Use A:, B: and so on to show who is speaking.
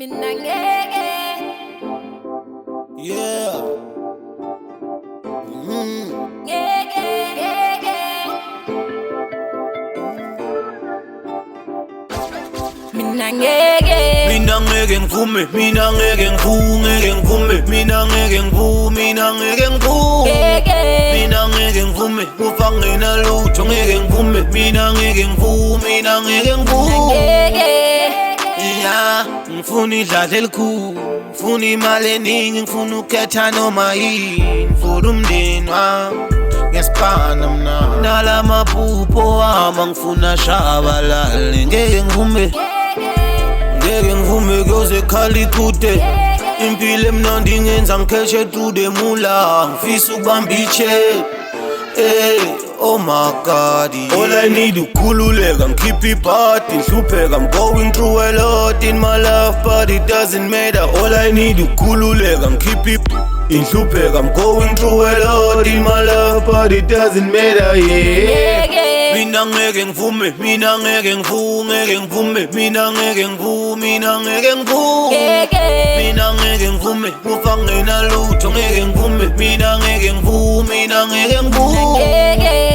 A: Minangege.
B: Yeah.
A: Gege, gege. Minangege.
B: Mina ngeke ngivume, mina ngeke ngivume, mina ngeke ngivume. Mina ngeke ngivume, kufa nginalutho ngeke ngivume, mina ngeke ngivume. Yeah, ngifuna idlala elikhulu, ngifuna imali eningi, ngifuna ukukhetha noma yini, ngifuna umndeni wami, ngesibhana mna nalamaphupho wami ngifuna shabalale, ngeke ngivume. Ngeke ngivume kuyoze khala iqhude, impilo emnandi ngenza ngikheshe through the mula, ngifisa ukubamba iche. Oh my God, yeah. All I need ukhululeka, ngikhipha iphathi, ngihlupheka, I'm going through a lot in my life, but it doesn't matter. All I need ukhululeka, ngikhipha ngihlupheka, I'm going through a lot in my life, but it doesn't matter, yeah. Mina ngeke ngivume, mina ngeke ngivume, mina ngeke ngivume, mina ngeke ngivume. Mina ngeke ngivume, kufa nginalutho ngeke ngivume, mina ngeke ngivume, mina ngeke ngivume.